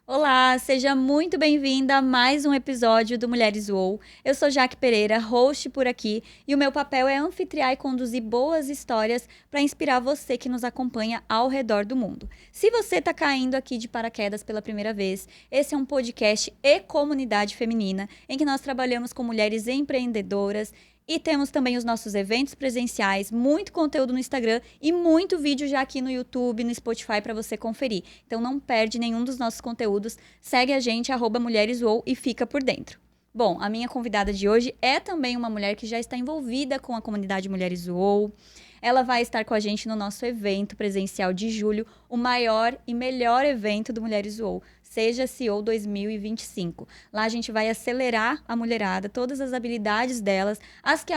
Olá, seja muito bem-vinda a mais um episódio do Mulheres UOL. Eu sou Jaque Pereira, host por aqui, e o meu papel é anfitriar e conduzir boas histórias para inspirar você que nos acompanha ao redor do mundo. Se você está caindo aqui de paraquedas pela primeira vez, esse é um podcast e comunidade feminina em que nós trabalhamos com mulheres empreendedoras. E temos também os nossos eventos presenciais, muito conteúdo no Instagram e muito vídeo já aqui no YouTube, no Spotify para você conferir. Então não perde nenhum dos nossos conteúdos. Segue a gente, @mulheresUOL e fica por dentro. Bom, a minha convidada de hoje é também uma mulher que já está envolvida com a comunidade Mulheres UOL. Ela vai estar com a gente no nosso evento presencial de julho, o maior e melhor evento do Mulheres UOL. Seja CEO 2025. Lá a gente vai acelerar a mulherada, todas as habilidades delas, as que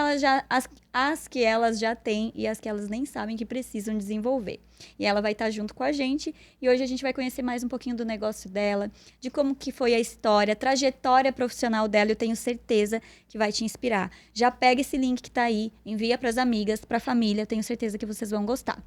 elas já têm e as que elas nem sabem que precisam desenvolver. E ela vai estar junto com a gente e hoje a gente vai conhecer mais um pouquinho do negócio dela, de como que foi a história, a trajetória profissional dela. Eu tenho certeza que vai te inspirar. Já pega esse link que está aí, envia para as amigas, para a família. Eu tenho certeza que vocês vão gostar.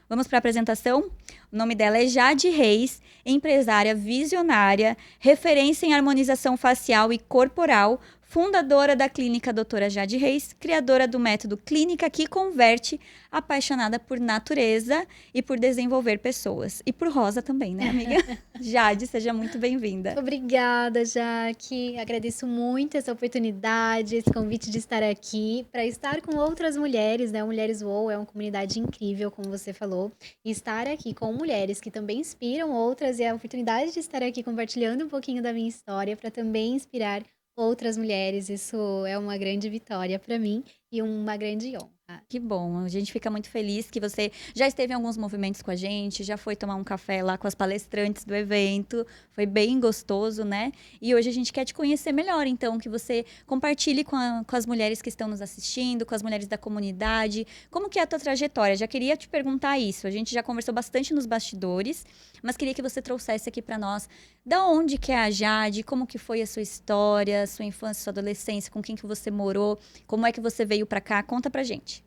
Vamos para a apresentação? O nome dela é Jade Reis, empresária visionária, referência em harmonização facial e corporal, fundadora da clínica Doutora Jade Reis, criadora do método Clínica que Converte, apaixonada por natureza e por desenvolver pessoas. E por rosa também, né, amiga? Jade, seja muito bem-vinda. Obrigada, Jaque. Agradeço muito essa oportunidade, esse convite de estar aqui, para estar com outras mulheres, né? O Mulheres UOL é uma comunidade incrível, como você falou, e estar aqui com mulheres que também inspiram outras e a oportunidade de estar aqui compartilhando um pouquinho da minha história para também inspirar outras mulheres. Isso é uma grande vitória para mim e uma grande honra. Que bom, a gente fica muito feliz que você já esteve em alguns movimentos com a gente, já foi tomar um café lá com as palestrantes do evento, foi bem gostoso, né? E hoje a gente quer te conhecer melhor, então, que você compartilhe com as mulheres que estão nos assistindo, com as mulheres da comunidade, como que é a tua trajetória? Já queria te perguntar isso, a gente já conversou bastante nos bastidores, mas queria que você trouxesse aqui para nós, da onde que é a Jade, como que foi a sua história, sua infância, sua adolescência, com quem que você morou, como é que você veio para cá, conta pra gente.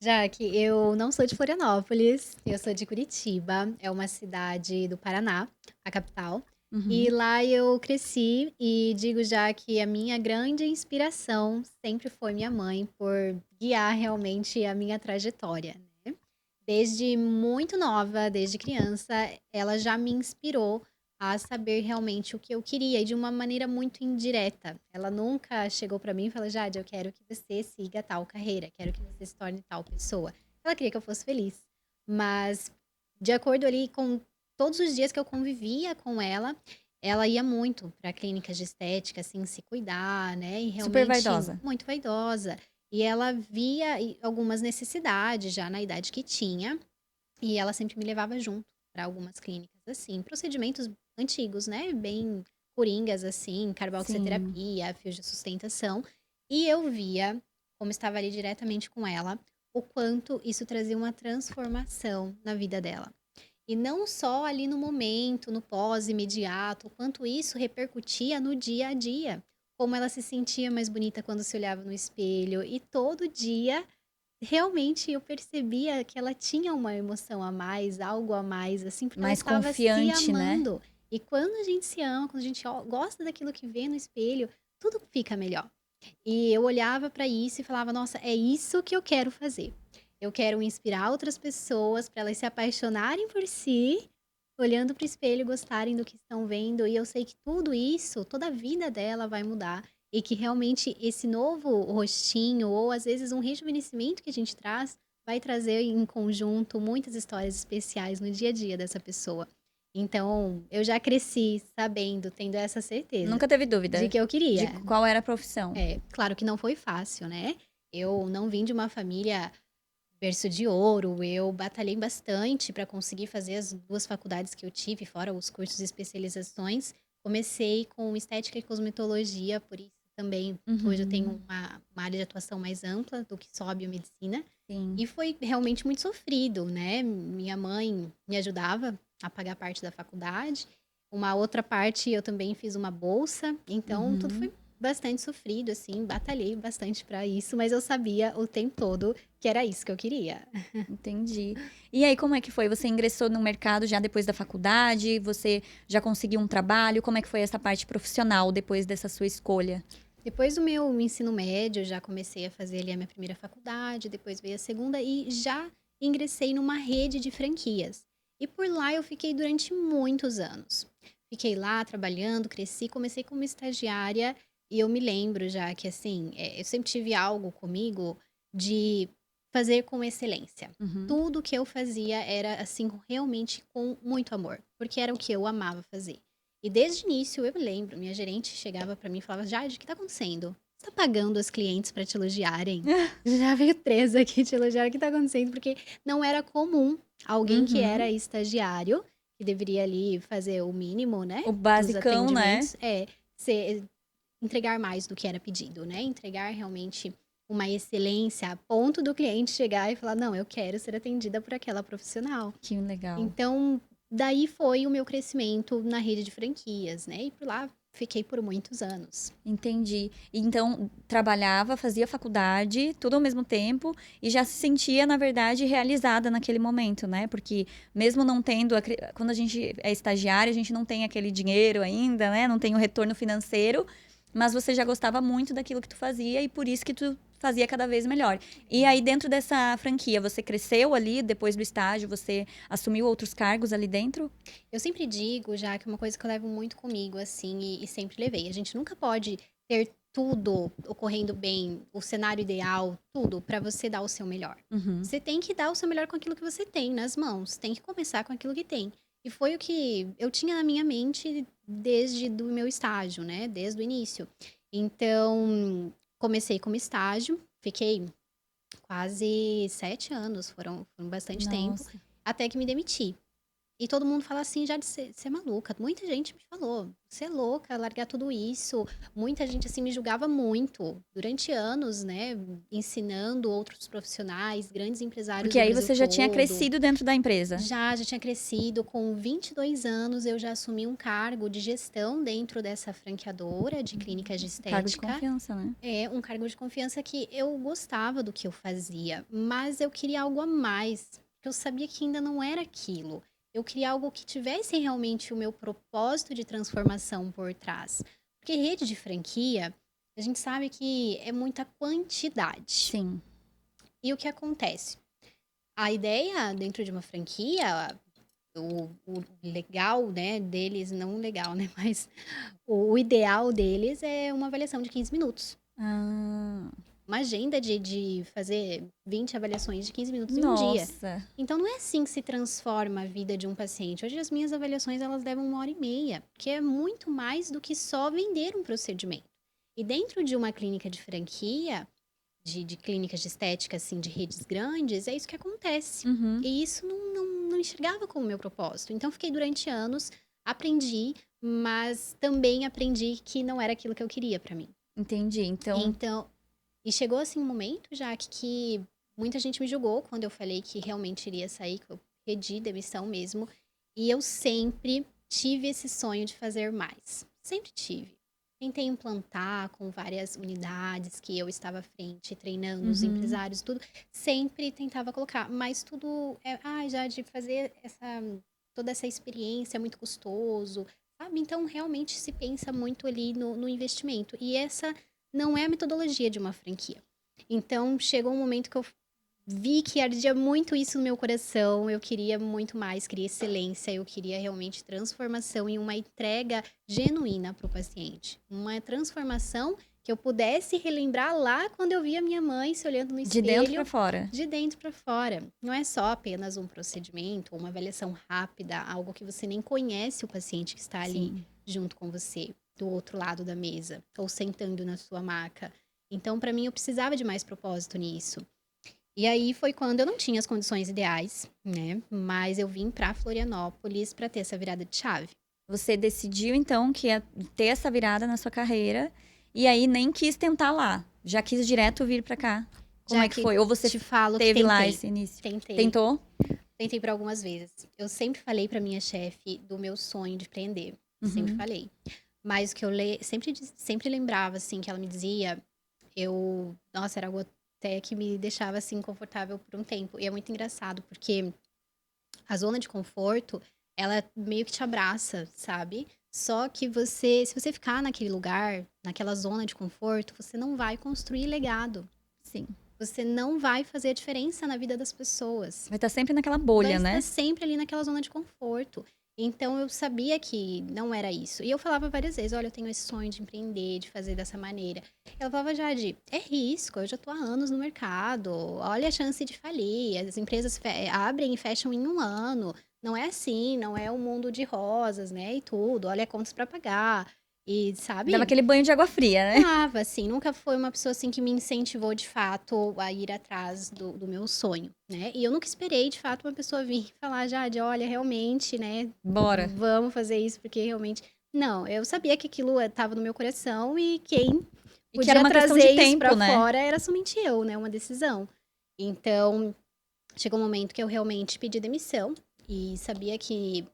Jaque, eu não sou de Florianópolis, eu sou de Curitiba, é uma cidade do Paraná, a capital. E Uhum. lá eu cresci e digo já que a minha grande inspiração sempre foi minha mãe por guiar realmente a minha trajetória, né? Desde muito nova, desde criança, ela já me inspirou a saber realmente o que eu queria e de uma maneira muito indireta. Ela nunca chegou para mim e falou: Jade, eu quero que você siga tal carreira, quero que você se torne tal pessoa. Ela queria que eu fosse feliz. Mas, de acordo ali com todos os dias que eu convivia com ela ia muito para clínicas de estética, assim, se cuidar, né? E Super realmente vaidosa. muito vaidosa. E ela via algumas necessidades já na idade que tinha, e ela sempre me levava junto para algumas clínicas, assim, procedimentos antigos, né? Bem coringas, assim, Sim. carboxoterapia, fios de sustentação. E eu via, como estava ali diretamente com ela, o quanto isso trazia uma transformação na vida dela. E não só ali no momento, no pós-imediato, o quanto isso repercutia no dia a dia. Como ela se sentia mais bonita quando se olhava no espelho. E todo dia, realmente, eu percebia que ela tinha uma emoção a mais, algo a mais, assim, porque ela Mais estava se confiante, né? amando. E quando a gente se ama, quando a gente gosta daquilo que vê no espelho, tudo fica melhor. E eu olhava para isso e falava: nossa, é isso que eu quero fazer. Eu quero inspirar outras pessoas para elas se apaixonarem por si, olhando para o espelho, gostarem do que estão vendo. E eu sei que tudo isso, toda a vida dela vai mudar. E que realmente esse novo rostinho, ou às vezes um rejuvenescimento que a gente traz, vai trazer em conjunto muitas histórias especiais no dia a dia dessa pessoa. Então, eu já cresci sabendo, tendo essa certeza Nunca teve de dúvida que eu de queria. qual era a profissão. É, claro que não foi fácil, né? Eu não vim de uma família berço de ouro, eu batalhei bastante para conseguir fazer as 2 faculdades que eu tive, fora os cursos e especializações. Comecei com estética e cosmetologia, por isso também hoje eu tenho Uhum. uma área de atuação mais ampla do que só a biomedicina. Sim. E foi realmente muito sofrido, né? Minha mãe me ajudava a pagar parte da faculdade. Uma outra parte eu também fiz uma bolsa, então tudo Uhum. foi bastante sofrido, assim, batalhei bastante para isso, mas eu sabia o tempo todo que era isso que eu queria. Entendi. E aí, como é que foi? Você ingressou no mercado já depois da faculdade? Você já conseguiu um trabalho? Como é que foi essa parte profissional depois dessa sua escolha? Depois do meu ensino médio, já comecei a fazer ali a minha primeira faculdade, depois veio a segunda e já ingressei numa rede de franquias. E por lá eu fiquei durante muitos anos. Fiquei lá trabalhando, cresci, comecei como estagiária e eu me lembro já que assim, eu sempre tive algo comigo de fazer com excelência. Uhum. Tudo que eu fazia era assim realmente com muito amor, porque era o que eu amava fazer. E desde o início, eu me lembro, minha gerente chegava pra mim e falava: Jade, o que tá acontecendo? Você tá pagando os clientes pra te elogiarem? Já veio 3 aqui te elogiar, o que tá acontecendo? Porque não era comum alguém que Uhum. era estagiário, que deveria ali fazer o mínimo, né, O dos basicão, né? atendimentos, entregar mais do que era pedido, né? Entregar realmente uma excelência a ponto do cliente chegar e falar: não, eu quero ser atendida por aquela profissional. Que legal. Então, daí foi o meu crescimento na rede de franquias, né? E por lá fiquei por muitos anos. Entendi. Então, trabalhava, fazia faculdade, tudo ao mesmo tempo, e já se sentia, na verdade, realizada naquele momento, né? Porque mesmo não tendo, quando a gente é estagiário, a gente não tem aquele dinheiro ainda, né? Não tem o retorno financeiro, mas você já gostava muito daquilo que tu fazia e por isso que tu fazia cada vez melhor. E aí, dentro dessa franquia, você cresceu ali, depois do estágio, você assumiu outros cargos ali dentro? Eu sempre digo, já que é uma coisa que eu levo muito comigo, assim, e sempre levei. A gente nunca pode ter tudo ocorrendo bem, o cenário ideal, tudo, para você dar o seu melhor. Uhum. Você tem que dar o seu melhor com aquilo que você tem nas mãos. Tem que começar com aquilo que tem. E foi o que eu tinha na minha mente desde do meu estágio, né? Desde o início. Então, comecei como estágio, fiquei quase 7 anos, foram bastante tempo, Nossa. até que me demiti. E todo mundo fala assim, já de ser maluca. Muita gente me falou, você é louca, largar tudo isso. Muita gente, assim, me julgava muito. Durante anos, né? Ensinando outros profissionais, grandes empresários Porque do aí Brasil você já tinha todo. crescido dentro da empresa. Já tinha crescido. Com 22 anos, eu já assumi um cargo de gestão dentro dessa franqueadora de clínicas de Cargo de estética. confiança, né? É um cargo de confiança que eu gostava do que eu fazia, mas eu queria algo a mais, porque eu sabia que ainda não era aquilo. Eu queria algo que tivesse realmente o meu propósito de transformação por trás. Porque rede de franquia, a gente sabe que é muita quantidade. Sim. E o que acontece? A ideia dentro de uma franquia, o legal, né, deles, não legal, né, mas o ideal deles é uma avaliação de 15 minutos. Ah, Uma agenda de fazer 20 avaliações de 15 minutos em um dia. nossa. Então, não é assim que se transforma a vida de um paciente. Hoje, as minhas avaliações, elas levam 1h30, que é muito mais do que só vender um procedimento. E dentro de uma clínica de franquia, de clínicas de estética, assim, de redes grandes, é isso que acontece. Uhum, E isso não enxergava como meu propósito. Então, fiquei durante anos, aprendi, mas também aprendi que não era aquilo que eu queria para mim. entendi. Então, Então, e chegou assim um momento, já que muita gente me julgou quando eu falei que realmente iria sair, que eu pedi demissão mesmo. E eu sempre tive esse sonho de fazer mais. Sempre tive. Tentei implantar com várias unidades que eu estava à frente, treinando os uhum, empresários, tudo. Sempre tentava colocar, mas tudo já de fazer toda essa experiência é muito custoso, sabe? Então, realmente se pensa muito ali no investimento. E essa não é a metodologia de uma franquia. Então, chegou um momento que eu vi que ardia muito isso no meu coração. Eu queria muito mais, queria excelência, eu queria realmente transformação e uma entrega genuína para o paciente. Uma transformação que eu pudesse relembrar lá quando eu via minha mãe se olhando no de dentro pra espelho, fora. de dentro para fora. Não é só apenas um procedimento, uma avaliação rápida, algo que você nem conhece o paciente que está ali Sim. junto com você, do outro lado da mesa, ou sentando na sua maca. Então, para mim, eu precisava de mais propósito nisso. E aí foi quando eu não tinha as condições ideais, né? Mas eu vim para Florianópolis para ter essa virada de chave. Você decidiu, então, que ia ter essa virada na sua carreira e aí nem quis tentar lá. Já quis direto vir pra cá. Como Já é que que foi? Ou você te falo que teve lá tentei. esse início? Tentei. Tentou? Tentei por algumas vezes. Eu sempre falei para minha chefe do meu sonho de empreender. Sempre Uhum. falei. Mas o que eu sempre lembrava, assim, que ela me dizia, nossa, era algo até que me deixava, assim, confortável por um tempo. E é muito engraçado, porque a zona de conforto, ela meio que te abraça, sabe? Só que se você ficar naquele lugar, naquela zona de conforto, você não vai construir legado. Sim. Você não vai fazer a diferença na vida das pessoas. Vai estar sempre naquela Vai bolha, estar né? sempre ali naquela zona de conforto. Então eu sabia que não era isso. E eu falava várias vezes: olha, eu tenho esse sonho de empreender, de fazer dessa maneira. Ela falava: Jade, é risco, eu já tô há anos no mercado, olha a chance de falir. As empresas abrem e fecham em um ano. Não é assim, não é um mundo de rosas, né? E tudo, olha contas para pagar. E Dava sabe? aquele banho de água fria, né? Dava, assim, nunca foi uma pessoa, assim, que me incentivou de fato a ir atrás do meu sonho, né? E eu nunca esperei, de fato, uma pessoa vir e falar: Jade, olha, realmente, né, Bora. vamos fazer isso, porque realmente. Não, eu sabia que aquilo estava no meu coração e quem E que era podia uma questão trazer de isso tempo, pra né? fora era somente eu, né? Uma decisão. Então, chegou um momento que eu realmente pedi demissão e sabia que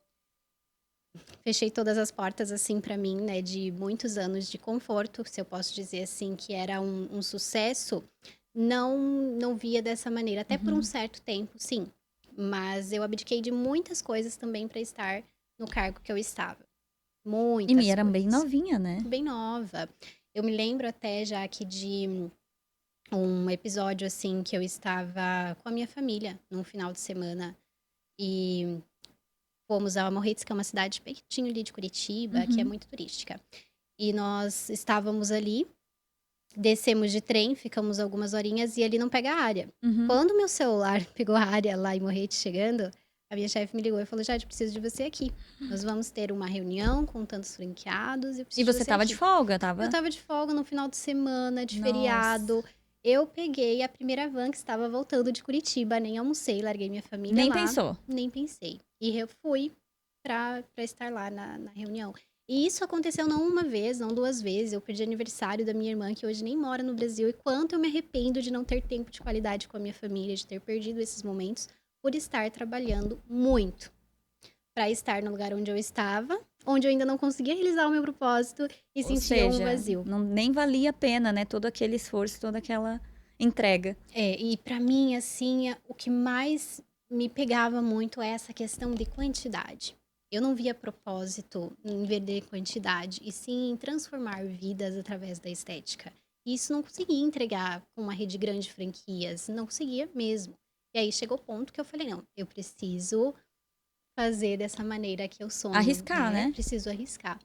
fechei todas as portas, assim, pra mim, né, de muitos anos de conforto, se eu posso dizer assim, que era um sucesso, não via dessa maneira. Até por um certo tempo, sim. Mas eu abdiquei de muitas coisas também para estar no cargo que eu estava. E Mi Muitas era bem coisas. novinha, né? Bem nova. Eu me lembro até já que de um episódio, assim, que eu estava com a minha família num final de semana. E fomos a Morretes, que é uma cidade pertinho ali de Curitiba, que é Uhum. muito turística. E nós estávamos ali, descemos de trem, ficamos algumas horinhas e ali não pega a área. Uhum. Quando meu celular pegou a área lá em Morretes chegando, a minha chefe me ligou e falou: Jade, preciso de você aqui. Nós vamos ter uma reunião com tantos franqueados e eu E preciso de você você tava de aqui. folga, Eu tava? tava de folga no final de semana, de Nossa. feriado. Eu peguei a primeira van que estava voltando de Curitiba, nem almocei, larguei minha família Nem lá, pensou. nem pensei. E eu fui para estar lá na reunião. E isso aconteceu não uma vez, não duas vezes. Eu perdi aniversário da minha irmã, que hoje nem mora no Brasil. E quanto eu me arrependo de não ter tempo de qualidade com a minha família, de ter perdido esses momentos por estar trabalhando muito para estar no lugar onde eu estava, onde eu ainda não conseguia realizar o meu propósito e Ou sentia um seja, vazio. nem valia a pena, né? Todo aquele esforço, toda aquela entrega. E para mim, assim, o que mais me pegava muito é essa questão de quantidade. Eu não via propósito em vender quantidade, e sim em transformar vidas através da estética. E isso não conseguia entregar com uma rede grande de franquias, não conseguia mesmo. E aí chegou o ponto que eu falei: não, eu preciso fazer dessa maneira que eu sonho, Arriscar, né? né? Preciso arriscar.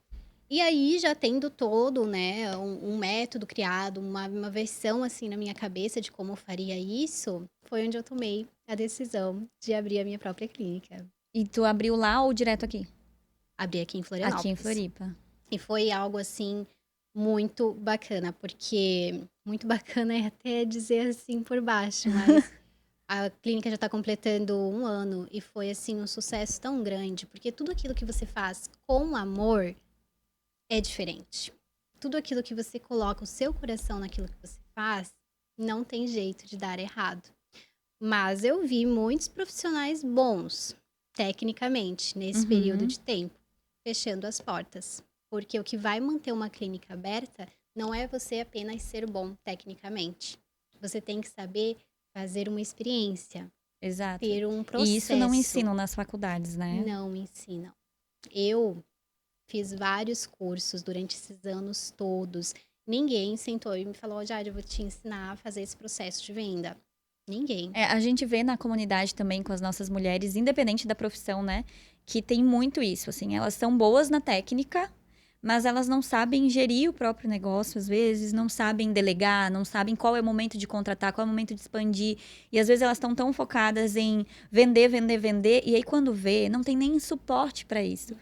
E aí, já tendo todo, né, um método criado, uma versão, assim, na minha cabeça de como eu faria isso, foi onde eu tomei a decisão de abrir a minha própria clínica. E tu abriu lá ou direto aqui? Abri aqui em Aqui em Florianópolis. Floripa. E foi algo, assim, muito bacana, porque muito bacana é até dizer assim por baixo, mas a clínica já está completando um ano e foi, assim, um sucesso tão grande, porque tudo aquilo que você faz com amor é diferente. Tudo aquilo que você coloca o seu coração naquilo que você faz, não tem jeito de dar errado. Mas eu vi muitos profissionais bons, tecnicamente, nesse período Uhum. de tempo, fechando as portas. Porque o que vai manter uma clínica aberta não é você apenas ser bom tecnicamente. Você tem que saber fazer uma experiência, Exato. ter um E isso não processo. ensinam nas faculdades, né? Não me ensinam. Eu fiz vários cursos durante esses anos todos. Ninguém sentou e me falou: Jade, eu vou te ensinar a fazer esse processo de venda. Ninguém. É, a gente vê na comunidade também com as nossas mulheres, independente da profissão, né? Que tem muito isso, assim. Elas são boas na técnica, mas elas não sabem gerir o próprio negócio, às vezes, não sabem delegar, não sabem qual é o momento de contratar, qual é o momento de expandir. E às vezes elas estão tão focadas em vender, vender, vender, e aí quando vê, não tem nem suporte para isso.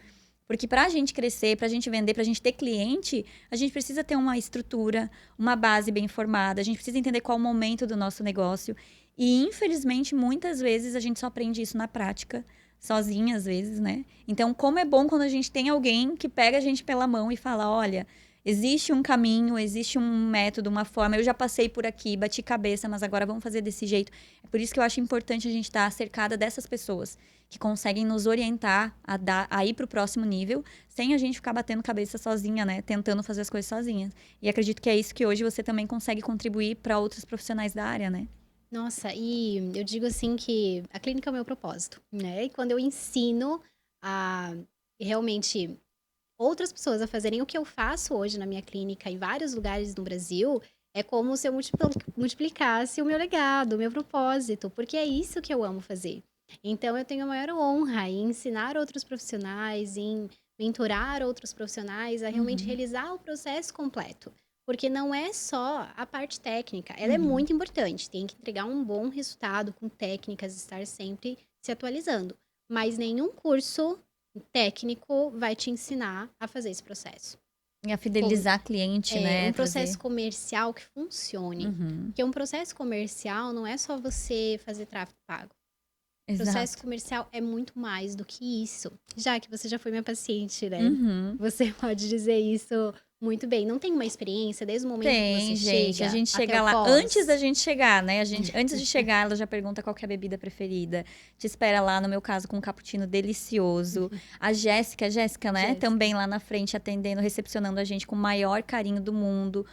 Porque para a gente crescer, para a gente vender, para a gente ter cliente, a gente precisa ter uma estrutura, uma base bem formada, a gente precisa entender qual é o momento do nosso negócio. E, infelizmente, muitas vezes a gente só aprende isso na prática, sozinha, às vezes, né? Então, como é bom quando a gente tem alguém que pega a gente pela mão e fala: olha, existe um caminho, existe um método, uma forma. Eu já passei por aqui, bati cabeça, mas agora vamos fazer desse jeito. É por isso que eu acho importante a gente estar cercada dessas pessoas que conseguem nos orientar a ir para o próximo nível, sem a gente ficar batendo cabeça sozinha, né? Tentando fazer as coisas sozinhas. E acredito que é isso que hoje você também consegue contribuir para outros profissionais da área, né? Nossa, e eu digo assim que a clínica é o meu propósito, né? E quando eu ensino a realmente outras pessoas a fazerem o que eu faço hoje na minha clínica em vários lugares no Brasil, é como se eu multiplicasse o meu legado, o meu propósito, porque é isso que eu amo fazer. Então, eu tenho a maior honra em ensinar outros profissionais, em mentorar outros profissionais a realmente Uhum, realizar o processo completo. Porque não é só a parte técnica, ela é uhum. muito importante, tem que entregar um bom resultado com técnicas, estar sempre se atualizando. Mas nenhum curso técnico vai te ensinar a fazer esse processo. E a Com fidelizar cliente, um né? processo Trazer. comercial que funcione. Uhum, Porque um processo comercial não é só você fazer tráfego pago. Processo exato. comercial é muito mais do que isso. Já que você já foi minha paciente, né? Uhum. Você pode dizer isso muito bem. Não tem uma experiência desde o momento que Tem, você gente. A chega gente até o chega lá antes da pós? gente chegar, né? Antes de chegar, ela já pergunta qual que é a bebida preferida. Te espera lá, no meu caso, com um cappuccino delicioso. A Jéssica, né? Jéssica. Também lá na frente, atendendo, recepcionando a gente com o maior carinho do mundo.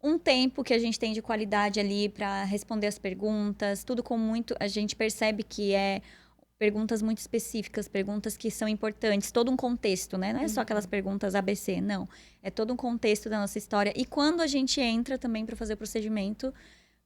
Um tempo que a gente tem de qualidade ali para responder as perguntas, tudo com muito. A gente percebe que é perguntas muito específicas, perguntas que são importantes, todo um contexto, né? Não é só aquelas Uhum. perguntas ABC, não. É todo um contexto da nossa história. E quando a gente entra também para fazer o procedimento,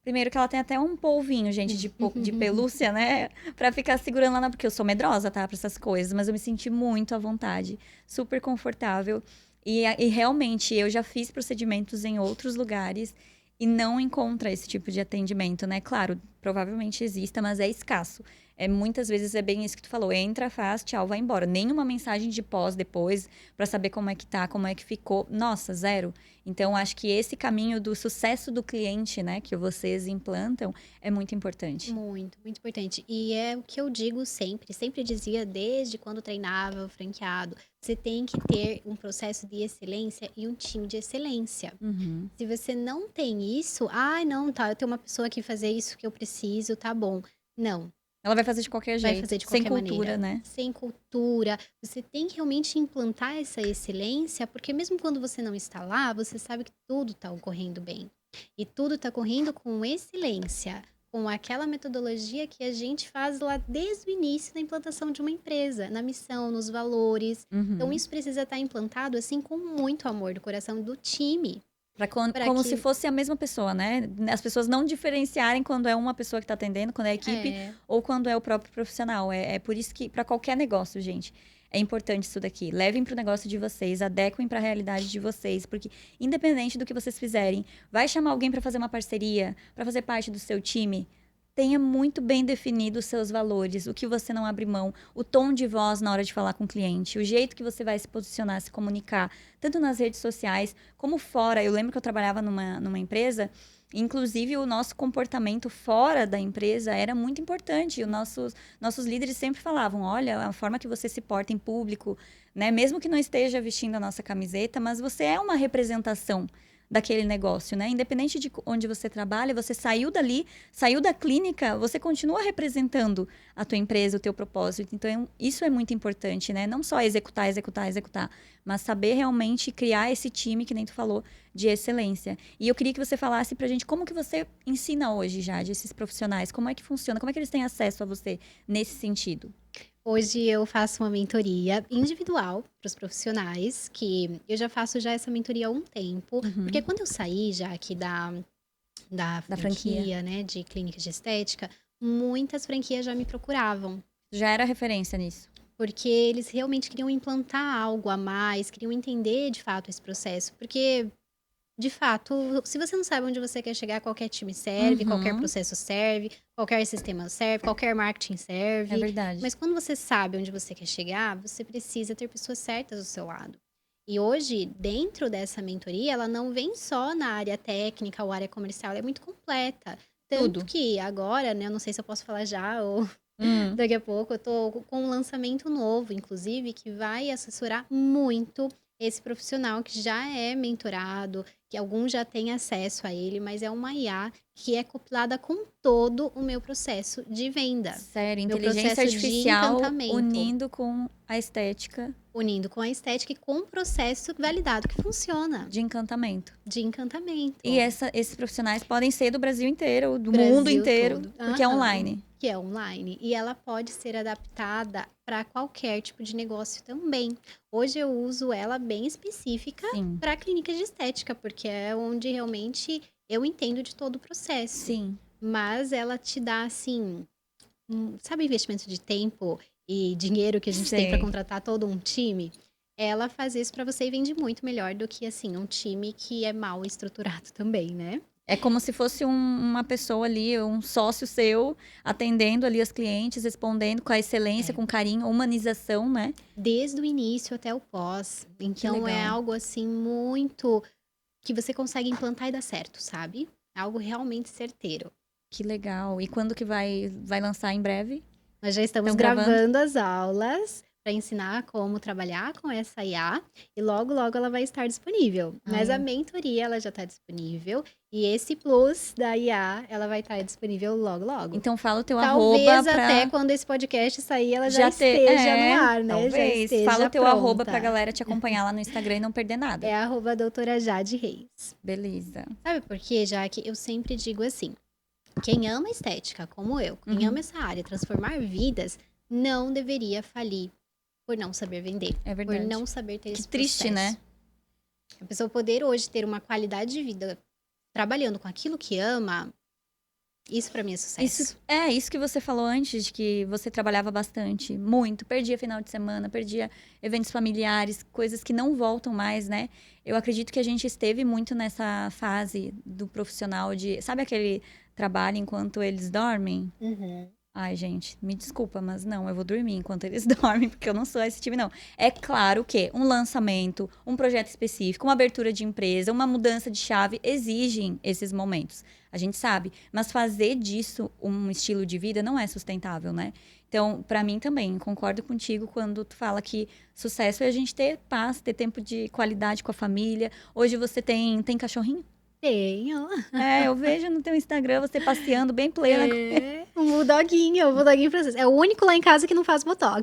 primeiro que ela tem até um polvinho, gente, de pelúcia, né? Pra ficar segurando lá, porque eu sou medrosa, tá? Pra essas coisas, mas eu me senti muito à vontade, super confortável. E realmente, eu já fiz procedimentos em outros lugares e não encontra esse tipo de atendimento, né? Claro, provavelmente exista, mas é escasso. Muitas vezes é bem isso que tu falou, entra, faz, tchau, vai embora. Nenhuma mensagem de pós depois pra saber como é que tá, como é que ficou. Nossa, zero. Então, acho que esse caminho do sucesso do cliente, né, que vocês implantam, é muito importante. Muito, muito importante. E é o que eu digo sempre, sempre dizia desde quando treinava o franqueado. Você tem que ter um processo de excelência e um time de excelência. Uhum. Se você não tem isso, ai, não, tá, eu tenho uma pessoa que fazer isso que eu preciso, tá bom. Não, Ela vai fazer de qualquer vai jeito, fazer de sem qualquer cultura, maneira. né? Sem cultura, você tem que realmente implantar essa excelência, porque mesmo quando você não está lá, você sabe que tudo está ocorrendo bem. E tudo está correndo com excelência, com aquela metodologia que a gente faz lá desde o início da implantação de uma empresa, na missão, nos valores. Então, Uhum. isso precisa estar implantado assim com muito amor do coração do time, para Como se que fosse a mesma pessoa, né? As pessoas não diferenciarem quando é uma pessoa que está atendendo, quando é a equipe, é, ou quando é o próprio profissional. É por isso que, para qualquer negócio, gente, é importante isso daqui. Levem para o negócio de vocês, adequem para a realidade de vocês, porque independente do que vocês fizerem, vai chamar alguém para fazer uma parceria, para fazer parte do seu time. Tenha muito bem definido os seus valores, o que você não abre mão, o tom de voz na hora de falar com o cliente, o jeito que você vai se posicionar, se comunicar, tanto nas redes sociais como fora. Eu lembro que eu trabalhava numa empresa, inclusive o nosso comportamento fora da empresa era muito importante. Os nossos líderes sempre falavam: olha, a forma que você se porta em público, né? Mesmo que não esteja vestindo a nossa camiseta, mas você é uma representação daquele negócio, né? Independente de onde você trabalha, você saiu dali, saiu da clínica, você continua representando a tua empresa, o teu propósito. Então, isso é muito importante, né? Não só executar, executar, executar, mas saber realmente criar esse time, que nem tu falou, de excelência. E eu queria que você falasse pra gente como que você ensina hoje, Jade, esses profissionais, como é que funciona, como é que eles têm acesso a você nesse sentido? hoje eu faço uma mentoria individual para os profissionais, que eu já faço já essa mentoria há um tempo, porque Uhum. quando eu saí já aqui da Da franquia. franquia, né, de clínicas de estética, muitas franquias já me procuravam, Já era referência nisso. porque eles realmente queriam implantar algo a mais, queriam entender de fato esse processo, porque de fato, se você não sabe onde você quer chegar, qualquer time serve, qualquer Uhum. processo serve, qualquer sistema serve, qualquer marketing É serve. verdade. Mas quando você sabe onde você quer chegar, você precisa ter pessoas certas do seu lado. E hoje, dentro dessa mentoria, ela não vem só na área técnica ou área comercial, ela é muito completa. Tanto Tudo. que agora, né, eu não sei se eu posso falar já ou Hum. daqui a pouco, eu tô com um lançamento novo, inclusive, que vai assessorar muito esse profissional que já é mentorado, que alguns já têm acesso a ele, mas é uma IA que é acoplada com todo o meu processo de venda, Sério, meu inteligência processo de artificial encantamento, unindo com a estética unindo com a estética e com o processo validado que funciona, de encantamento. de E encantamento. esses profissionais podem ser do Brasil inteiro, do mundo Brasil inteiro, todo. porque é Aham. online. Que é online. E ela pode ser adaptada para qualquer tipo de negócio também. Hoje eu uso ela bem específica Sim, para clínicas de estética, porque é onde realmente eu entendo de todo o processo. sim. Mas ela te dá, assim, sabe investimento de tempo e dinheiro que a gente tem para Sei. contratar todo um time? Ela faz isso para você e vende muito melhor do que, assim, um time que é mal estruturado também, né? É como se fosse uma pessoa ali, um sócio seu, atendendo ali as clientes, respondendo com a excelência, É. com carinho, humanização, né? Desde o início até o pós. Que Então é legal. algo assim muito que você consegue implantar e dar certo, sabe? Algo realmente certeiro. Que legal. E quando que vai lançar em breve? Nós já estamos Estão gravando? gravando as aulas para ensinar como trabalhar com essa IA e logo logo ela vai estar disponível. Mas a Ai, mentoria ela já está disponível e esse plus da IA ela vai estar disponível logo logo. então fala o teu arroba Talvez até pra quando esse podcast sair ela já já ter. esteja no É, ar, né? Já talvez. Fala o esteja teu arroba pra pronta. galera te acompanhar lá no Instagram e não perder nada. É arroba doutora Jade Reis. Beleza. Sabe por quê, Jaque? Eu sempre digo assim: quem ama estética, como eu, quem Uhum. ama essa área, transformar vidas, não deveria falir por não saber vender, É por verdade. não saber ter Que esse triste, processo. né? A pessoa poder hoje ter uma qualidade de vida trabalhando com aquilo que ama, isso pra mim é sucesso. Isso que você falou antes, de que você trabalhava bastante, muito, perdia final de semana, perdia eventos familiares, coisas que não voltam mais, né? Eu acredito que a gente esteve muito nessa fase do profissional de, sabe aquele trabalho enquanto eles dormem? Uhum. Ai, gente, me desculpa, mas não, eu vou dormir enquanto eles dormem, porque eu não sou esse time, não. É claro que um lançamento, um projeto específico, uma abertura de empresa, uma mudança de chave exigem esses momentos. A gente sabe. Mas fazer disso um estilo de vida não é sustentável, né? Então, pra mim também, concordo contigo quando tu fala que sucesso é a gente ter paz, ter tempo de qualidade com a família. Hoje você tem cachorrinho? Tenho. É, eu vejo no teu Instagram você passeando bem plena. É, um bulldoguinho francês. É o único lá em casa que não faz botox.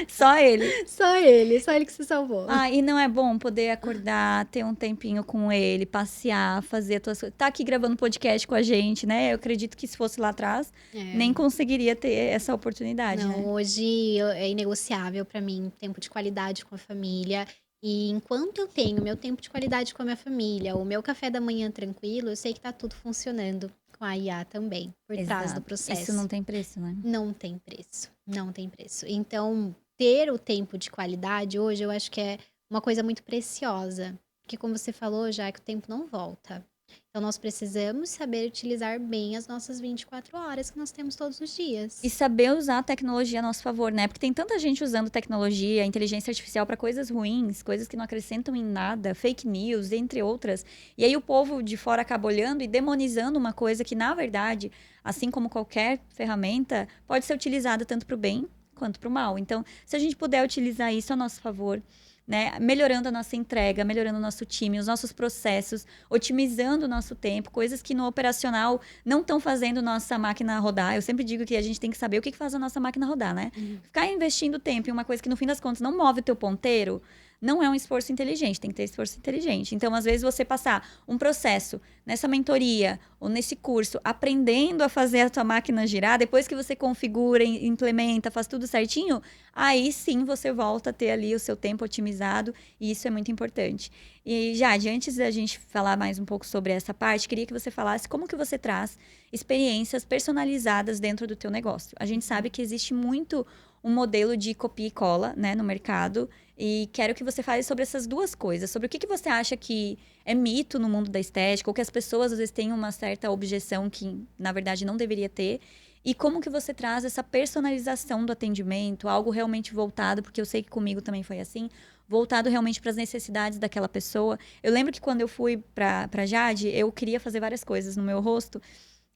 Só ele. Só ele que se salvou. Ah, e não é bom poder acordar, ter um tempinho com ele, passear, fazer as tuas coisas. Tá aqui gravando podcast com a gente, né? Eu acredito que se fosse lá atrás, nem É. conseguiria ter essa oportunidade, Não, né? hoje é inegociável pra mim tempo de qualidade com a família. E enquanto eu tenho meu tempo de qualidade com a minha família, o meu café da manhã tranquilo, eu sei que tá tudo funcionando com a IA também, por trás do Exato. Isso processo. não tem preço, né? Não tem preço, não tem preço. Então, ter o tempo de qualidade hoje, eu acho que é uma coisa muito preciosa. Porque como você falou, já que o tempo não volta. Então, nós precisamos saber utilizar bem as nossas 24 horas que nós temos todos os dias. E saber usar a tecnologia a nosso favor, né? Porque tem tanta gente usando tecnologia, inteligência artificial para coisas ruins, coisas que não acrescentam em nada, fake news, entre outras. E aí o povo de fora acaba olhando e demonizando uma coisa que, na verdade, assim como qualquer ferramenta, pode ser utilizada tanto para o bem quanto para o mal. Então, se a gente puder utilizar isso a nosso favor, né, melhorando a nossa entrega, melhorando o nosso time, os nossos processos, otimizando o nosso tempo, coisas que no operacional não estão fazendo nossa máquina rodar. Eu sempre digo que a gente tem que saber o que faz a nossa máquina rodar, né? Ficar investindo tempo em uma coisa que no fim das contas não move o teu ponteiro, não é um esforço inteligente, tem que ter esforço inteligente. Então, às vezes, você passar um processo nessa mentoria ou nesse curso, aprendendo a fazer a tua máquina girar, depois que você configura, implementa, faz tudo certinho, aí sim você volta a ter ali o seu tempo otimizado, e isso é muito importante. E, Jade, antes da gente falar mais um pouco sobre essa parte, queria que você falasse como que você traz experiências personalizadas dentro do teu negócio. A gente sabe que existe muito um modelo de copia e cola, né, no mercado, e quero que você fale sobre essas duas coisas, sobre o que você acha que é mito no mundo da estética, ou que as pessoas às vezes têm uma certa objeção que, na verdade, não deveria ter, e como que você traz essa personalização do atendimento, algo realmente voltado, porque eu sei que comigo também foi assim, voltado realmente para as necessidades daquela pessoa. Eu lembro que quando eu fui para Jade, eu queria fazer várias coisas no meu rosto,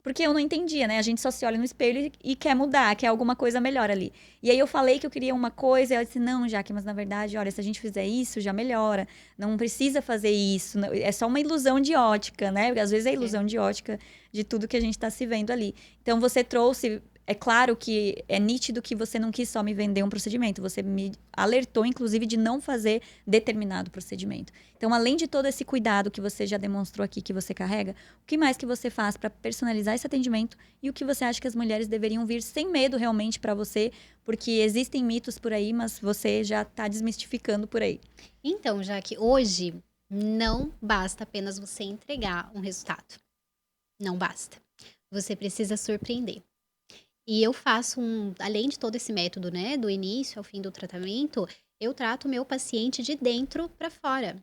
Porque eu não entendia, né? A gente só se olha no espelho e quer mudar, quer alguma coisa melhor ali. E aí eu falei que eu queria uma coisa, e ela disse, não, Jaque, mas na verdade, olha, se a gente fizer isso, já melhora. Não precisa fazer isso. É só uma ilusão de ótica, né? Porque às vezes é ilusão de ótica de tudo que a gente tá se vendo ali. Então você trouxe. É claro que é nítido que você não quis só me vender um procedimento, você me alertou, inclusive, de não fazer determinado procedimento. Então, além de todo esse cuidado que você já demonstrou aqui, que você carrega, o que mais que você faz para personalizar esse atendimento e o que você acha que as mulheres deveriam vir sem medo realmente para você, porque existem mitos por aí, mas você já está desmistificando por aí. Então, já que hoje não basta apenas você entregar um resultado. Não basta. Você precisa surpreender. E eu faço além de todo esse método, né, do início ao fim do tratamento, eu trato o meu paciente de dentro para fora.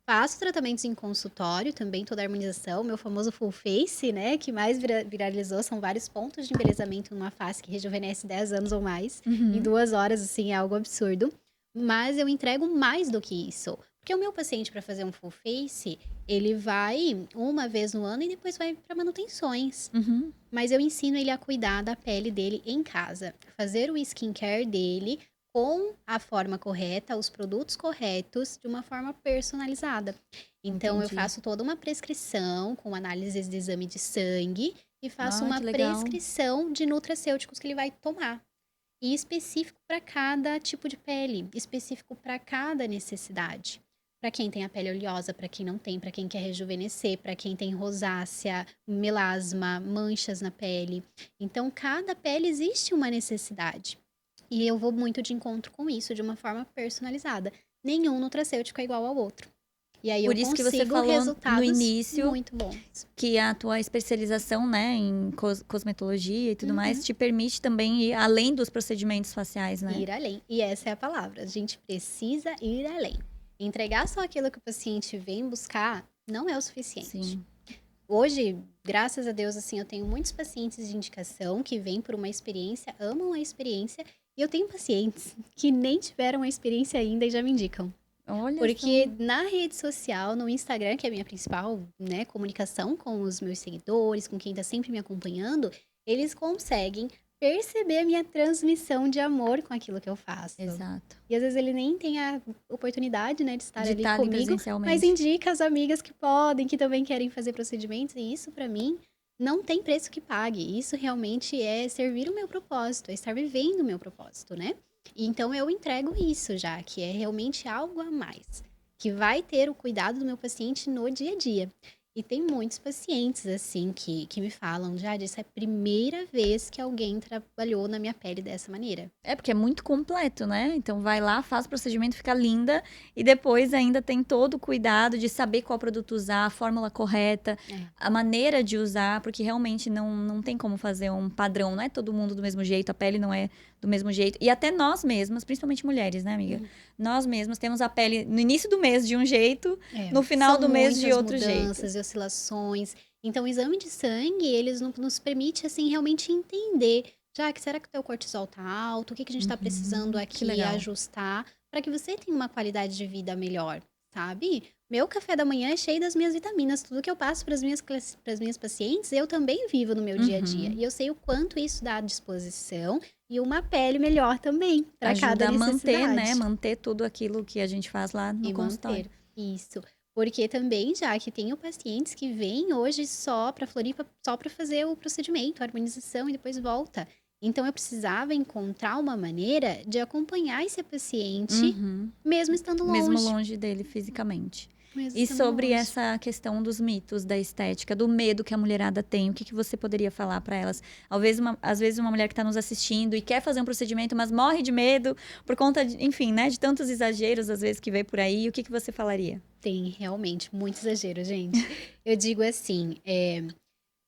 Faço tratamentos em consultório, também toda a harmonização, meu famoso full face, né, que mais viralizou, são vários pontos de embelezamento numa face que rejuvenesce 10 anos ou mais, em 2 horas, assim, é algo absurdo. Mas eu entrego mais do que isso. Porque o meu paciente, para fazer um full face, ele vai uma vez no ano e depois vai para manutenções. Mas eu ensino ele a cuidar da pele dele em casa. Fazer o skincare dele com a forma correta, os produtos corretos, de uma forma personalizada. Então, eu Entendi. faço toda uma prescrição com análises de exame de sangue e faço uma que legal. prescrição de nutracêuticos que ele vai tomar. E específico para cada tipo de pele, específico para cada necessidade. Para quem tem a pele oleosa, para quem não tem, para quem quer rejuvenescer, para quem tem rosácea, melasma, manchas na pele. Então, cada pele existe uma necessidade. E eu vou muito de encontro com isso, de uma forma personalizada. Nenhum nutracêutico é igual ao outro. E aí Por eu isso que você consigo falou resultados no início muito bons. que a tua especialização, né, em cosmetologia e tudo mais, te permite também ir além dos procedimentos faciais, né? Ir além. E essa é a palavra. A gente precisa ir além. Entregar só aquilo que o paciente vem buscar não é o suficiente. Sim. Hoje, graças a Deus, assim, eu tenho muitos pacientes de indicação que vêm por uma experiência, amam a experiência, e eu tenho pacientes que nem tiveram a experiência ainda e já me indicam. Olha Porque só. na rede social, no Instagram, que é a minha principal, né, comunicação com os meus seguidores, com quem tá sempre me acompanhando, eles conseguem perceber a minha transmissão de amor com aquilo que eu faço. Exato. E às vezes ele nem tem a oportunidade, né, de estar De ali estar ali comigo, presencialmente. mas indica as amigas que podem, que também querem fazer procedimentos, e isso pra mim não tem preço que pague. Isso realmente é servir o meu propósito, é estar vivendo o meu propósito, né? E então eu entrego isso já, que é realmente algo a mais, que vai ter o cuidado do meu paciente no dia a dia. E tem muitos pacientes, assim, que me falam, já disse, é a primeira vez que alguém trabalhou na minha pele dessa maneira. É porque é muito completo, né? Então vai lá, faz o procedimento, fica linda e depois ainda tem todo o cuidado de saber qual produto usar, a fórmula correta, a maneira de usar, porque realmente não tem como fazer um padrão, não é todo mundo do mesmo jeito, a pele não é do mesmo jeito. E até nós mesmas, principalmente mulheres, né, amiga? Nós mesmas temos a pele no início do mês de um jeito, no final do mês de outro jeito. Mudanças e oscilações. Então, o exame de sangue, eles nos permite, assim, realmente entender. Já que será que o teu cortisol tá alto? O que a gente tá precisando aqui ajustar para que você tenha uma qualidade de vida melhor, sabe? Meu café da manhã é cheio das minhas vitaminas. Tudo que eu passo para as minhas pacientes, eu também vivo no meu dia a dia. E eu sei o quanto isso dá à disposição e uma pele melhor também para cada necessidade. Ajuda a manter, né? Manter tudo aquilo que a gente faz lá no consultório. Isso. Porque também, já que tenho pacientes que vêm hoje só para Floripa, só para fazer o procedimento, a harmonização e depois volta. Então, eu precisava encontrar uma maneira de acompanhar esse paciente, mesmo estando longe. Mesmo longe dele fisicamente. E sobre essa questão dos mitos da estética, do medo que a mulherada tem, o que você poderia falar para elas? Às vezes uma mulher que está nos assistindo e quer fazer um procedimento, mas morre de medo por conta, enfim, né, de tantos exageros às vezes que vê por aí. O que você falaria? Tem realmente muito exagero, gente. Eu digo assim,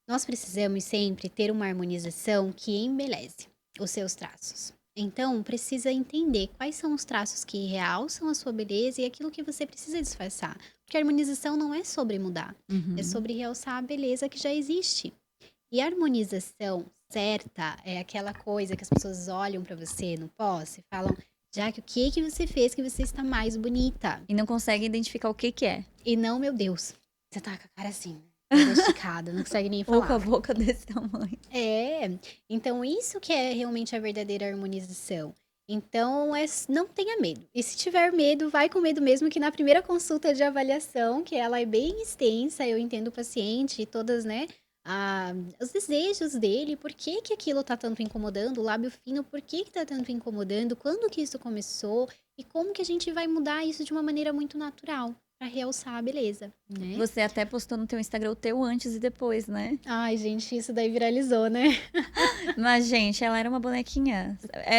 nós precisamos sempre ter uma harmonização que embeleze os seus traços. Então, precisa entender quais são os traços que realçam a sua beleza e aquilo que você precisa disfarçar. Porque a harmonização não é sobre mudar, é sobre realçar a beleza que já existe. E a harmonização certa é aquela coisa que as pessoas olham pra você no pós e falam, já que o que você fez que você está mais bonita? E não consegue identificar o que é. E não, meu Deus, você tá com a cara assim, diagnosticada, não consegue nem Ou com a falar. boca desse tamanho. É, então isso que é realmente a verdadeira harmonização. Então, não tenha medo. E se tiver medo, vai com medo mesmo, que na primeira consulta de avaliação, que ela é bem extensa, eu entendo o paciente e todas, né, os desejos dele, por que que aquilo tá tanto incomodando, o lábio fino, por que que tá tanto incomodando, quando que isso começou e como que a gente vai mudar isso de uma maneira muito natural, pra realçar a beleza, né? Você até postou no teu Instagram o teu antes e depois, né? Ai, gente, isso daí viralizou, né? Mas, gente, ela era uma bonequinha.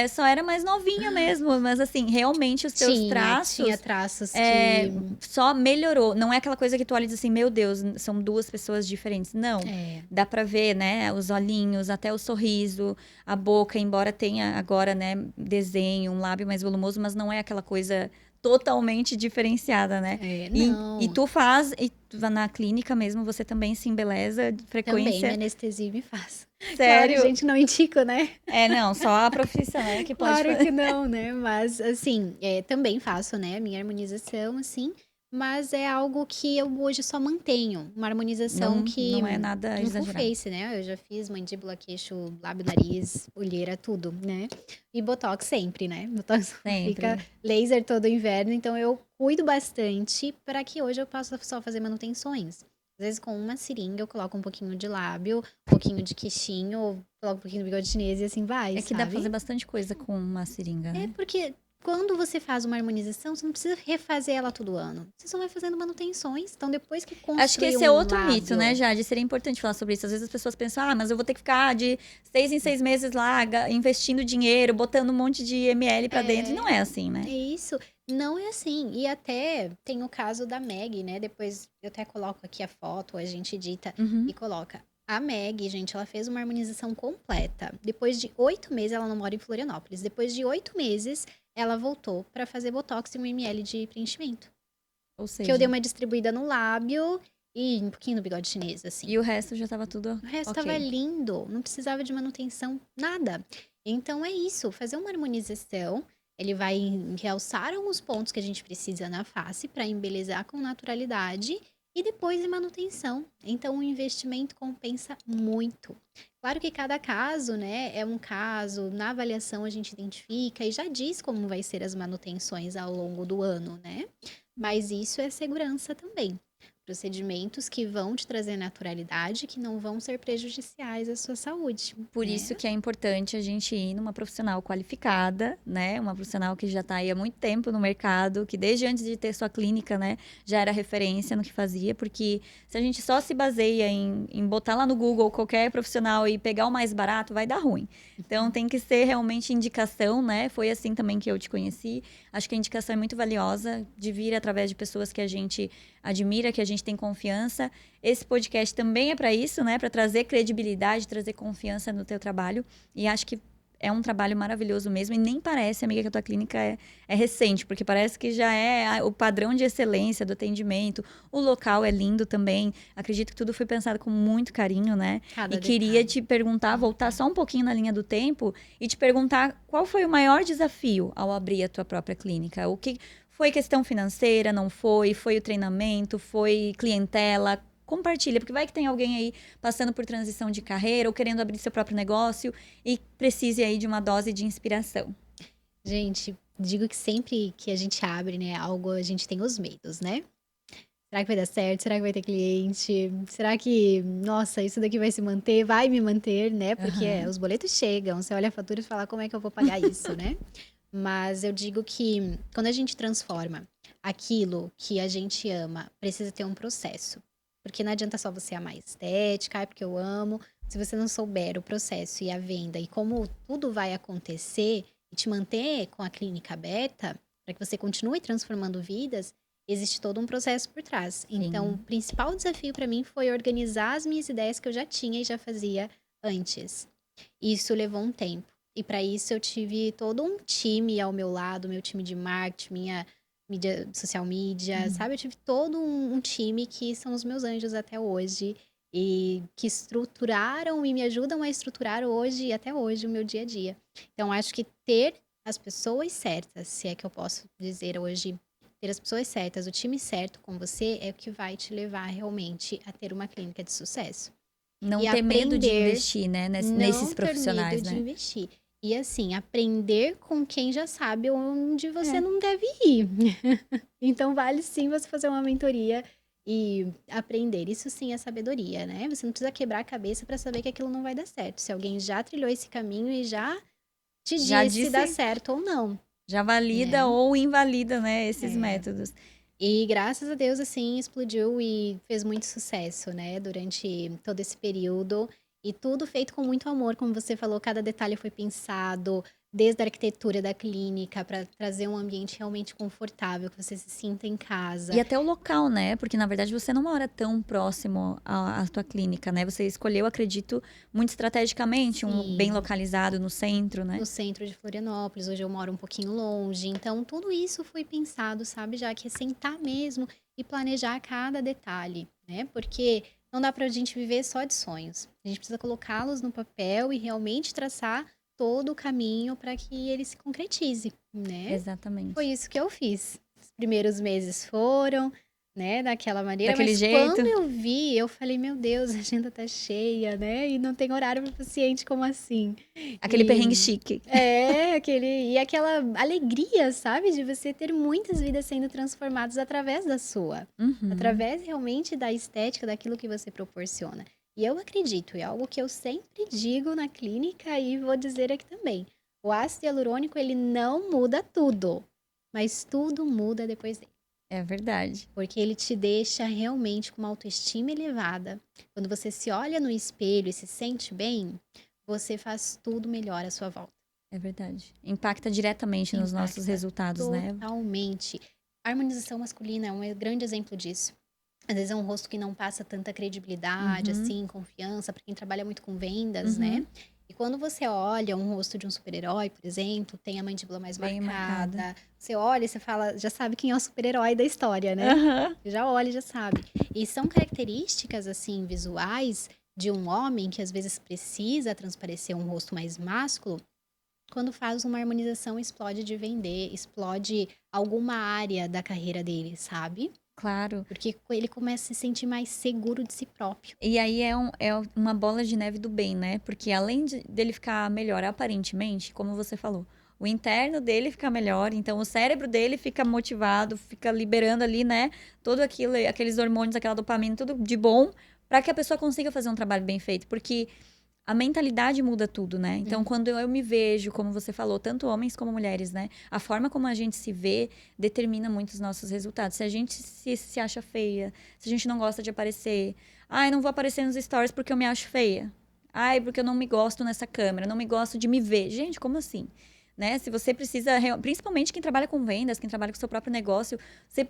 Só era mais novinha mesmo. Mas, assim, realmente os teus Tinha traços traços é, que. só melhorou. Não é aquela coisa que tu olha e diz assim, meu Deus, são duas pessoas diferentes. Não. É, Dá pra ver, né? Os olhinhos, até o sorriso, a boca, embora tenha agora, né, desenho, um lábio mais volumoso, mas não é aquela coisa totalmente diferenciada, né? E não. tu faz, na clínica mesmo, você também se embeleza de Também me frequência. anestesia e me faz. Claro, Sério? gente, não indico, né? Não, só a profissional que pode Claro que fazer. não, né? Mas, assim, também faço, né? Minha harmonização, assim. Mas é algo que eu hoje só mantenho. Uma harmonização Não, que. não é nada Um full exagerado. face, né? Eu já fiz mandíbula, queixo, lábio, nariz, olheira, tudo, né? E botox sempre, né? Botox fica Sempre. laser todo inverno. Então eu cuido bastante para que hoje eu possa só fazer manutenções. Às vezes com uma seringa eu coloco um pouquinho de lábio, um pouquinho de queixinho, coloco um pouquinho do bigode chinês e assim vai, É que dá pra fazer sabe? bastante coisa com uma seringa, É né? porque quando você faz uma harmonização, você não precisa refazer ela todo ano. Você só vai fazendo manutenções. Então, depois que Acho que construir esse é um outro mito, né, lábio, Jade? Seria importante falar sobre isso. Às vezes as pessoas pensam, mas eu vou ter que ficar de 6 em 6 meses lá, investindo dinheiro, botando um monte de ml pra dentro. E não é, é assim, é né? isso. Não é assim. E até tem o caso da Meg, né? Depois eu até coloco aqui a foto, a gente edita Uhum. e coloca. A Meg, gente, ela fez uma harmonização completa. Depois de 8 meses, ela não mora em Florianópolis. Depois de 8 meses, ela voltou pra fazer botox e 1 ml de preenchimento. Ou Que eu dei seja, uma distribuída no lábio e um pouquinho no bigode chinês, assim. e o resto já tava tudo O resto tava ok. lindo, não precisava de manutenção, nada. Então é isso, fazer uma harmonização, ele vai realçar alguns pontos que a gente precisa na face para embelezar com naturalidade e depois em manutenção. Então o investimento compensa muito. Claro que cada caso, né, é um caso, na avaliação a gente identifica e já diz como vai ser as manutenções ao longo do ano, né? Mas isso é segurança também. Procedimentos que vão te trazer naturalidade, que não vão ser prejudiciais à sua saúde, Por né? isso que é importante a gente ir numa profissional qualificada, né? Uma profissional que já está aí há muito tempo no mercado, que desde antes de ter sua clínica, né, já era referência no que fazia, porque se a gente só se baseia em botar lá no Google qualquer profissional e pegar o mais barato, vai dar ruim. Então tem que ser realmente indicação, né? Foi assim também que eu te conheci. Acho que a indicação é muito valiosa de vir através de pessoas que a gente admira, que a gente tem confiança. Esse podcast também é para isso, né? Para trazer credibilidade, trazer confiança no teu trabalho. E acho que é um trabalho maravilhoso mesmo. E nem parece, amiga, que a tua clínica é recente, porque parece que já é o padrão de excelência do atendimento. O local é lindo também. Acredito que tudo foi pensado com muito carinho, né? E Cada queria detalhe. te perguntar, voltar só um pouquinho na linha do tempo e te perguntar qual foi o maior desafio ao abrir a tua própria clínica? O que foi questão financeira, não foi? Foi o treinamento? Foi clientela? Compartilha, porque vai que tem alguém aí passando por transição de carreira ou querendo abrir seu próprio negócio e precise aí de uma dose de inspiração. Gente, digo que sempre que a gente abre, né, algo, a gente tem os medos, né? Será que vai dar certo? Será que vai ter cliente? Será que, nossa, isso daqui vai se manter? Vai me manter, né? Porque Aham. os boletos chegam, você olha a fatura e fala como é que eu vou pagar isso, né? Mas eu digo que quando a gente transforma aquilo que a gente ama, precisa ter um processo. Porque não adianta só você amar a estética, porque eu amo. Se você não souber o processo e a venda e como tudo vai acontecer e te manter com a clínica aberta, para que você continue transformando vidas, existe todo um processo por trás. Então, o Sim. principal desafio para mim foi organizar as minhas ideias que eu já tinha e já fazia antes. Isso levou um tempo. E para isso eu tive todo um time ao meu lado, meu time de marketing, minha mídia, social media, Uhum. sabe? Eu tive todo um time que são os meus anjos até hoje e que estruturaram e me ajudam a estruturar hoje e até hoje o meu dia a dia. Então acho que ter as pessoas certas, se é que eu posso dizer hoje, ter as pessoas certas, o time certo com você é o que vai te levar realmente a ter uma clínica de sucesso. Não E ter medo de aprender, investir, né? Nesses não ter profissionais, medo de né? investir. E assim, aprender com quem já sabe onde você É. não deve ir. Então, vale sim você fazer uma mentoria e aprender. Isso sim é sabedoria, né? Você não precisa quebrar a cabeça para saber que aquilo não vai dar certo. Se alguém já trilhou esse caminho e já te Já disse se dá disse, certo ou não, já valida né? ou invalida, né? Esses É. métodos. E graças a Deus, assim, explodiu e fez muito sucesso, né? Durante todo esse período. E tudo feito com muito amor, como você falou, cada detalhe foi pensado, desde a arquitetura da clínica, para trazer um ambiente realmente confortável, que você se sinta em casa. E até o local, né? Porque na verdade você não mora tão próximo à tua clínica, né? Você escolheu, acredito, muito estrategicamente, bem Sim, localizado no centro, né? no centro de Florianópolis, hoje eu moro um pouquinho longe. Então, tudo isso foi pensado, sabe, já que é sentar mesmo e planejar cada detalhe, né? Porque não dá pra gente viver só de sonhos. A gente precisa colocá-los no papel e realmente traçar todo o caminho para que ele se concretize, né? Foi Exatamente. isso que eu fiz. Os primeiros meses foram, né, daquela maneira, Daquele mas jeito. quando eu vi, eu falei, meu Deus, a agenda tá cheia, né? E não tem horário para paciente, como assim? Aquele perrengue E chique. e aquela alegria, sabe, de você ter muitas vidas sendo transformadas através da sua, Uhum. através realmente da estética, daquilo que você proporciona. E eu acredito, é algo que eu sempre digo na clínica e vou dizer aqui também. O ácido hialurônico, ele não muda tudo, mas tudo muda depois dele. É verdade. Porque ele te deixa realmente com uma autoestima elevada. Quando você se olha no espelho e se sente bem, você faz tudo melhor à sua volta. É verdade. Impacta diretamente nos nossos Impacta resultados, né? totalmente. A harmonização masculina é um grande exemplo disso. Às vezes é um rosto que não passa tanta credibilidade, Uhum. assim, confiança, para quem trabalha muito com vendas, né? Uhum. E quando você olha um rosto de um super-herói, por exemplo, tem a mandíbula mais Bem marcada. marcada, você olha e você fala, já sabe quem é o super-herói da história, né? Aham. Já olha e já sabe. E são características, assim, visuais de um homem que às vezes precisa transparecer um rosto mais másculo. Quando faz uma harmonização, explode de vender, explode alguma área da carreira dele, sabe? Claro. Porque ele começa a se sentir mais seguro de si próprio. E aí é uma bola de neve do bem, né? Porque além dele ficar melhor aparentemente, como você falou, o interno dele fica melhor, então o cérebro dele fica motivado, fica liberando ali, né? Todo aquilo, aqueles hormônios, aquela dopamina, tudo de bom, para que a pessoa consiga fazer um trabalho bem feito. Porque a mentalidade muda tudo, né? Então, quando eu me vejo, como você falou, tanto homens como mulheres, né? A forma como a gente se vê determina muito os nossos resultados. Se a gente se acha feia, se a gente não gosta de aparecer, ai, não vou aparecer nos stories porque eu me acho feia. Ai, porque eu não me gosto nessa câmera, não me gosto de me ver. Gente, como assim? Né? Se você precisa, principalmente quem trabalha com vendas, quem trabalha com o seu próprio negócio,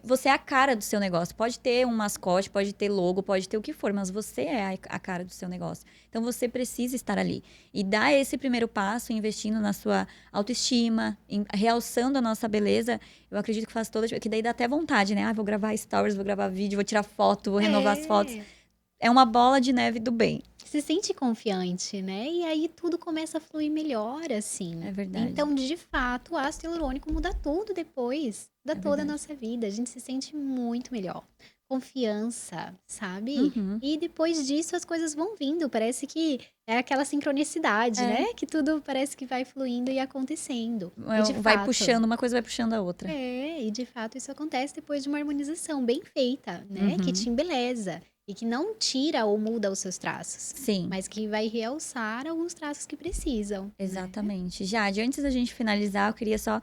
você é a cara do seu negócio. Pode ter um mascote, pode ter logo, pode ter o que for, mas você é a cara do seu negócio. Então você precisa estar ali. E dar esse primeiro passo, investindo na sua autoestima, realçando a nossa beleza, eu acredito que faz toda. Que daí dá até vontade, né? Ah, vou gravar stories, vou gravar vídeo, vou tirar foto, vou renovar as fotos. É uma bola de neve do bem. Se sente confiante, né? E aí tudo começa a fluir melhor, assim. É verdade. Então, de fato, o ácido hialurônico muda tudo depois. Muda toda a verdade. nossa vida. A gente se sente muito melhor. Confiança, sabe? Uhum. E depois disso as coisas vão vindo. Parece que é aquela sincronicidade, É. né? Que tudo parece que vai fluindo e acontecendo. E de Vai fato. puxando, uma coisa vai puxando a outra. E de fato isso acontece depois de uma harmonização bem feita, né? Que Uhum. te embeleza. E que não tira ou muda os seus traços. Sim. Mas que vai realçar alguns traços que precisam. Né? Exatamente. Jade, antes da gente finalizar, eu queria só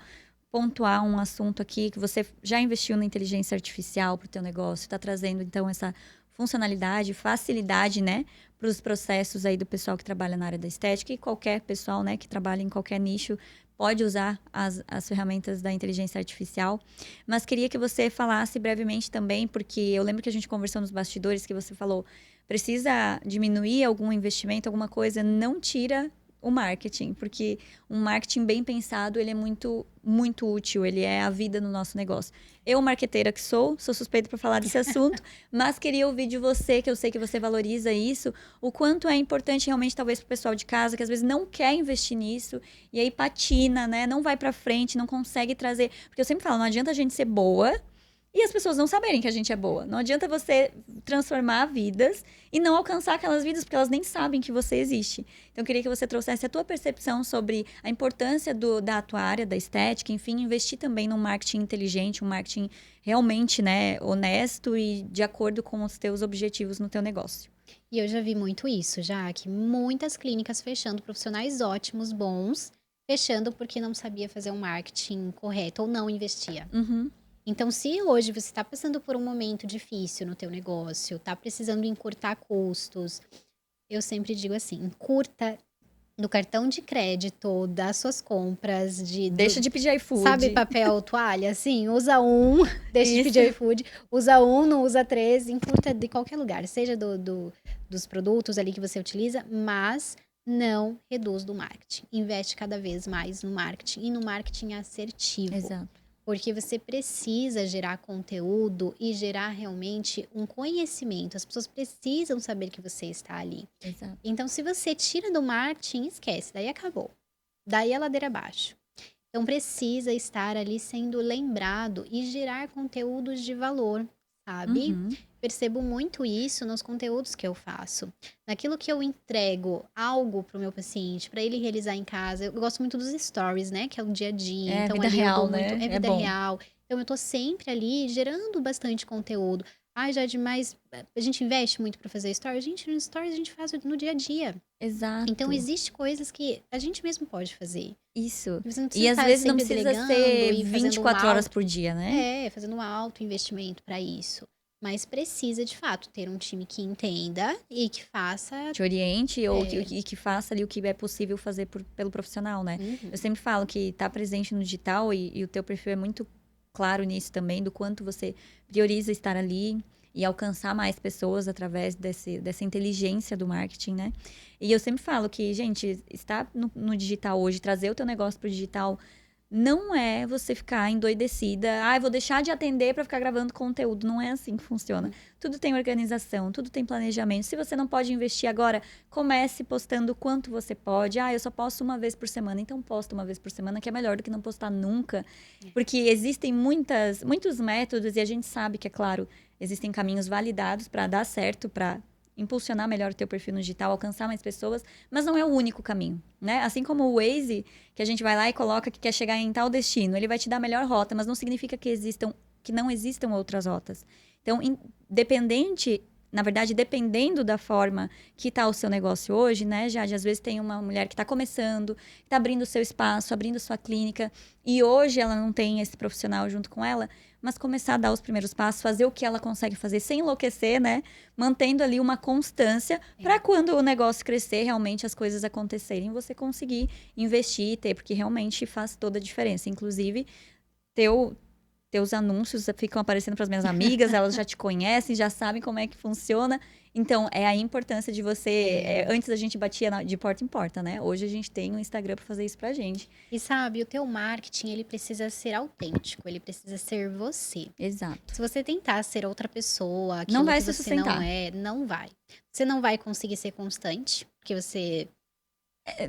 pontuar um assunto aqui que você já investiu na inteligência artificial para o teu negócio, está trazendo então essa funcionalidade, facilidade, né, para os processos aí do pessoal que trabalha na área da estética e qualquer pessoal, né, que trabalha em qualquer nicho pode usar as ferramentas da inteligência artificial. Mas queria que você falasse brevemente também, porque eu lembro que a gente conversou nos bastidores que você falou, precisa diminuir algum investimento, alguma coisa, não tira o marketing, porque um marketing bem pensado, ele é muito, muito útil, ele é a vida no nosso negócio. Eu, marqueteira que sou suspeita para falar desse assunto, mas queria ouvir de você, que eu sei que você valoriza isso, o quanto é importante realmente, talvez, para o pessoal de casa, que às vezes não quer investir nisso, e aí patina, né? Não vai para frente, não consegue trazer... Porque eu sempre falo, não adianta a gente ser boa e as pessoas não saberem que a gente é boa. Não adianta você transformar vidas e não alcançar aquelas vidas, porque elas nem sabem que você existe. Então, eu queria que você trouxesse a tua percepção sobre a importância da tua área, da estética, enfim, investir também num marketing inteligente, um marketing realmente, né, honesto e de acordo com os teus objetivos no teu negócio. E eu já vi muito isso, já que muitas clínicas fechando, profissionais ótimos, bons, fechando porque não sabia fazer um marketing correto ou não investia. Uhum. Então, se hoje você está passando por um momento difícil no teu negócio, está precisando encurtar custos, eu sempre digo assim, encurta no cartão de crédito das suas compras, Deixa de pedir iFood. sabe papel toalha? Assim, usa um, deixa de Isso. pedir iFood, usa um, não usa três, encurta de qualquer lugar, seja dos produtos ali que você utiliza, mas não reduz do marketing. Investe cada vez mais no marketing e no marketing assertivo. Exato. Porque você precisa gerar conteúdo e gerar realmente um conhecimento. As pessoas precisam saber que você está ali. Exato. Então, se você tira do marketing, esquece, daí acabou. Daí a ladeira abaixo. Então, precisa estar ali sendo lembrado e gerar conteúdos de valor, sabe? Uhum. Percebo muito isso nos conteúdos que eu faço. Naquilo que eu entrego algo pro meu paciente, para ele realizar em casa. Eu gosto muito dos stories, né? Que é o dia a dia. É, Então, vida ali real, eu dou muito. né? É É vida bom. real. Então, eu tô sempre ali gerando bastante conteúdo. Ai, já é demais. A gente investe muito para fazer stories. Gente, no stories a gente faz no dia a dia. Exato. Então, existe coisas que a gente mesmo pode fazer. Isso. Você não E precisa às estar vezes não sempre precisa delegando ser e fazendo 24 horas por dia, né? fazendo um alto investimento para isso. Mas precisa, de fato, ter um time que entenda e que faça. Te oriente ou É. que faça ali o que é possível fazer pelo profissional, né? Uhum. Eu sempre falo que tá presente no digital e o teu perfil é muito claro nisso também, do quanto você prioriza estar ali e alcançar mais pessoas através dessa inteligência do marketing, né? E eu sempre falo que, gente, estar no digital hoje, trazer o teu negócio pro digital, não é você ficar endoidecida. Ah, vou deixar de atender para ficar gravando conteúdo. Não é assim que funciona. Tudo tem organização, tudo tem planejamento. Se você não pode investir agora, comece postando o quanto você pode. Ah, eu só posto uma vez por semana. Então posta uma vez por semana, que é melhor do que não postar nunca. Porque existem muitos métodos e a gente sabe que, é claro, existem caminhos validados para dar certo, para impulsionar melhor o teu perfil no digital, alcançar mais pessoas, mas não é o único caminho, né? Assim como o Waze, que a gente vai lá e coloca que quer chegar em tal destino, ele vai te dar a melhor rota, mas não significa que não existam outras rotas. Então, na verdade, dependendo da forma que está o seu negócio hoje, né, Jade? Às vezes tem uma mulher que está começando, que está abrindo o seu espaço, abrindo sua clínica, e hoje ela não tem esse profissional junto com ela, mas começar a dar os primeiros passos, fazer o que ela consegue fazer sem enlouquecer, né? Mantendo ali uma constância para quando o negócio crescer, realmente as coisas acontecerem, você conseguir investir e ter, porque realmente faz toda a diferença. Inclusive, teus anúncios ficam aparecendo para as minhas amigas, elas já te conhecem, já sabem como é que funciona. Então, é a importância de você. Antes a gente batia de porta em porta, né? Hoje a gente tem um Instagram para fazer isso pra gente. E sabe, o teu marketing, ele precisa ser autêntico, ele precisa ser você. Exato. Se você tentar ser outra pessoa, Não aquilo vai que se você não sustentar. é, não vai. Você não vai conseguir ser constante, porque você.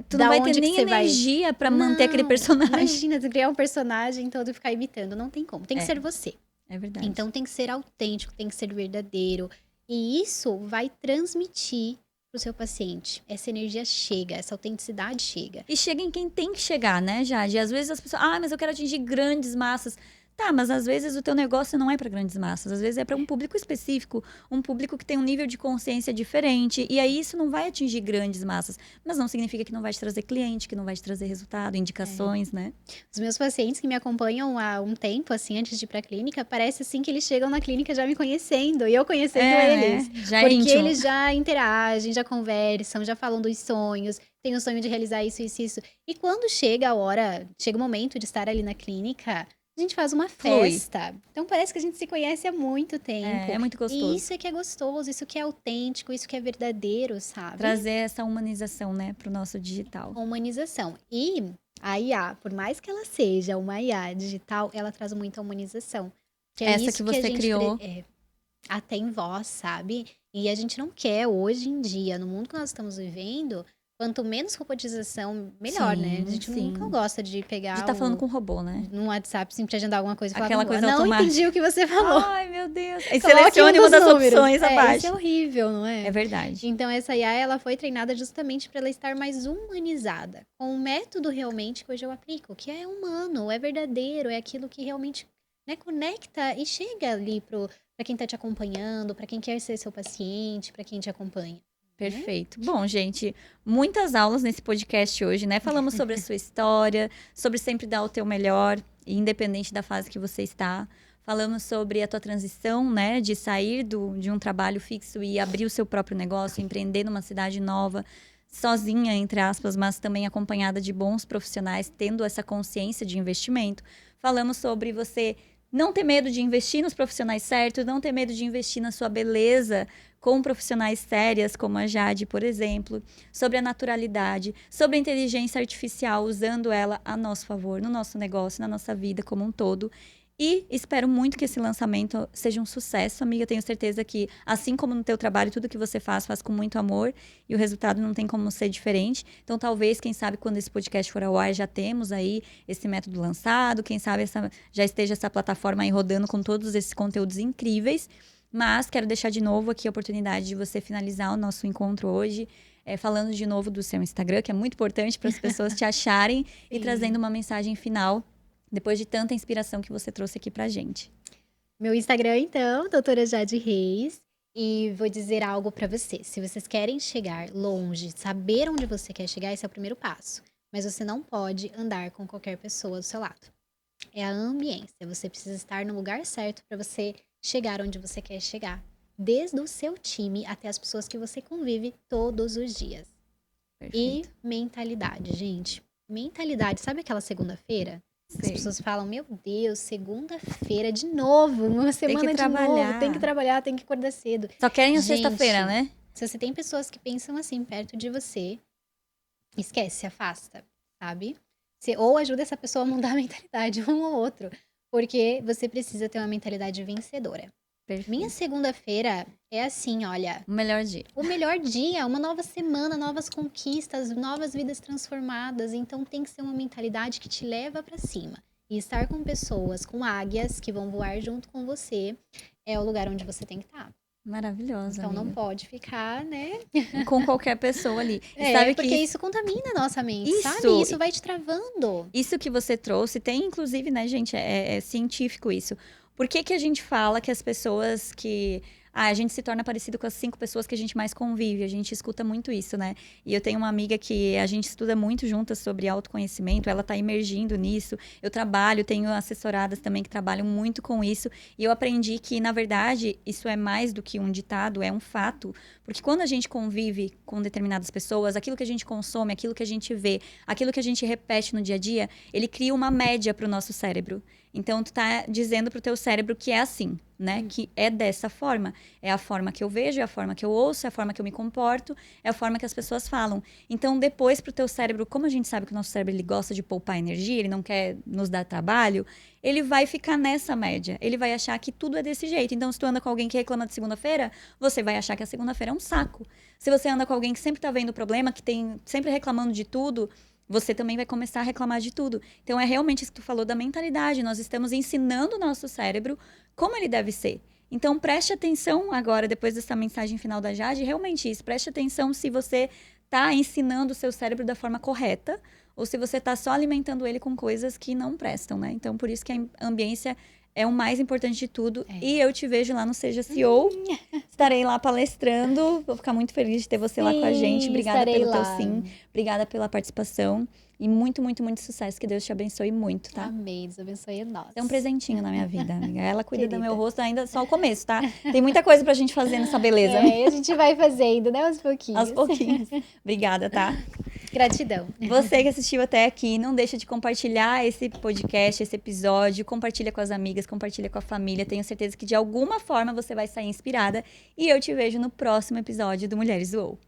Tu Da não vai ter onde que nem você vai? energia para manter aquele Não, personagem. Imagina, você criar um personagem todo e ficar imitando. Não tem como. Tem que ser você. É verdade. Então tem que ser autêntico, tem que ser verdadeiro. E isso vai transmitir pro seu paciente. Essa energia chega, essa autenticidade chega. E chega em quem tem que chegar, né, Jade? Às vezes as pessoas, mas eu quero atingir grandes massas. Tá, mas às vezes o teu negócio não é para grandes massas, às vezes é para um público específico, um público que tem um nível de consciência diferente, e aí isso não vai atingir grandes massas, mas não significa que não vai te trazer cliente, que não vai te trazer resultado, indicações, né? Os meus pacientes que me acompanham há um tempo, assim, antes de ir pra clínica, parece assim que eles chegam na clínica já me conhecendo, e eu conhecendo eles. Né? Já é Porque íntimo. eles já interagem, já conversam, já falam dos sonhos, tem o sonho de realizar isso, isso, isso. E quando chega a hora, chega o momento de estar ali na clínica, a gente faz uma Flui. festa. Então parece que a gente se conhece há muito tempo. É muito gostoso. E isso é que é gostoso, isso que é autêntico, isso que é verdadeiro, sabe? Trazer essa humanização, né, pro nosso digital. Humanização. E a IA, por mais que ela seja uma IA digital, ela traz muita humanização. Que é Essa isso que você a gente criou. até em voz, sabe? E a gente não quer, hoje em dia, no mundo que nós estamos vivendo, quanto menos robotização, melhor, Sim, né? A gente sim. nunca gosta de pegar De estar falando com robô, né? no WhatsApp, sempre agendar alguma coisa e falar, Aquela coisa não automática. entendi o que você falou. Ai, meu Deus. Aí Coloque selecione um uma dos das números. opções abaixo. Isso é horrível, não é? É verdade. Então, essa IA, ela foi treinada justamente para ela estar mais humanizada, com um método realmente que hoje eu aplico, que é humano, é verdadeiro, é aquilo que realmente, né, conecta e chega ali para quem está te acompanhando, para quem quer ser seu paciente, para quem te acompanha. Perfeito. Bom, gente, muitas aulas nesse podcast hoje, né? Falamos sobre a sua história, sobre sempre dar o teu melhor, independente da fase que você está. Falamos sobre a tua transição, né? De sair de um trabalho fixo e abrir o seu próprio negócio, empreender numa cidade nova, sozinha, entre aspas, mas também acompanhada de bons profissionais, tendo essa consciência de investimento. Falamos sobre você não ter medo de investir nos profissionais certos, não ter medo de investir na sua beleza, com profissionais sérias, como a Jade, por exemplo, sobre a naturalidade, sobre a inteligência artificial, usando ela a nosso favor, no nosso negócio, na nossa vida como um todo. E espero muito que esse lançamento seja um sucesso, amiga. Tenho certeza que, assim como no teu trabalho, tudo que você faz com muito amor e o resultado não tem como ser diferente. Então, talvez, quem sabe, quando esse podcast for ao ar, já temos aí esse método lançado. Quem sabe já esteja essa plataforma aí rodando com todos esses conteúdos incríveis. Mas quero deixar de novo aqui a oportunidade de você finalizar o nosso encontro hoje, falando de novo do seu Instagram, que é muito importante para as pessoas te acharem e trazendo uma mensagem final, depois de tanta inspiração que você trouxe aqui pra gente. Meu Instagram, então, doutora Jade Reis. E vou dizer algo para vocês. Se vocês querem chegar longe, saber onde você quer chegar, esse é o primeiro passo. Mas você não pode andar com qualquer pessoa do seu lado. É a ambiência. Você precisa estar no lugar certo para você chegar onde você quer chegar. Desde o seu time até as pessoas que você convive todos os dias. Perfeito. E mentalidade, gente. Mentalidade. Sabe aquela segunda-feira? As pessoas falam, meu Deus, segunda-feira de novo, uma semana de novo, tem que trabalhar, tem que acordar cedo. Só querem a sexta-feira, né? Se você tem pessoas que pensam assim perto de você, esquece, se afasta, sabe? Ou ajuda essa pessoa a mudar a mentalidade, um ou outro. Porque você precisa ter uma mentalidade vencedora. Perfeito. Minha segunda-feira é assim, olha... O melhor dia. O melhor dia, uma nova semana, novas conquistas, novas vidas transformadas. Então tem que ser uma mentalidade que te leva pra cima. E estar com pessoas, com águias que vão voar junto com você, é o lugar onde você tem que estar. Maravilhosa, Então amiga. não pode ficar, né? Com qualquer pessoa ali. E sabe porque que isso contamina a nossa mente, Isso. sabe? Isso vai te travando. Isso que você trouxe, tem inclusive, né, gente, é científico isso. Por que a gente fala que as pessoas que... a gente se torna parecido com as 5 pessoas que a gente mais convive. A gente escuta muito isso, né? E eu tenho uma amiga que a gente estuda muito juntas sobre autoconhecimento. Ela tá emergindo nisso. Eu tenho assessoradas também que trabalham muito com isso. E eu aprendi que, na verdade, isso é mais do que um ditado, é um fato. Porque quando a gente convive com determinadas pessoas, aquilo que a gente consome, aquilo que a gente vê, aquilo que a gente repete no dia a dia, ele cria uma média para o nosso cérebro. Então, tu tá dizendo pro teu cérebro que é assim, né? Que é dessa forma. É a forma que eu vejo, é a forma que eu ouço, é a forma que eu me comporto, é a forma que as pessoas falam. Então, depois pro teu cérebro, como a gente sabe que o nosso cérebro ele gosta de poupar energia, ele não quer nos dar trabalho, ele vai ficar nessa média. Ele vai achar que tudo é desse jeito. Então, se tu anda com alguém que reclama de segunda-feira, você vai achar que a segunda-feira é um saco. Se você anda com alguém que sempre tá vendo problema, que tem sempre reclamando de tudo, você também vai começar a reclamar de tudo. Então, é realmente isso que tu falou da mentalidade. Nós estamos ensinando o nosso cérebro como ele deve ser. Então, preste atenção agora, depois dessa mensagem final da Jade, realmente isso. Preste atenção se você está ensinando o seu cérebro da forma correta ou se você está só alimentando ele com coisas que não prestam, né? Então, por isso que a ambiência é o mais importante de tudo. E eu te vejo lá no Seja CEO. Estarei lá palestrando. Vou ficar muito feliz de ter você lá com a gente. Obrigada pelo teu sim. Obrigada pela participação. E muito, muito, muito sucesso. Que Deus te abençoe muito, tá? Amém. Deus abençoe a nós. É um presentinho na minha vida, amiga. Ela cuida do meu rosto ainda só o começo, tá? Tem muita coisa pra gente fazer nessa beleza. A gente vai fazendo, né? Aos pouquinhos. Aos pouquinhos. Obrigada, tá? Gratidão. Você que assistiu até aqui, não deixa de compartilhar esse podcast, esse episódio. Compartilha com as amigas, compartilha com a família. Tenho certeza que de alguma forma você vai sair inspirada. E eu te vejo no próximo episódio do Mulheres UOL.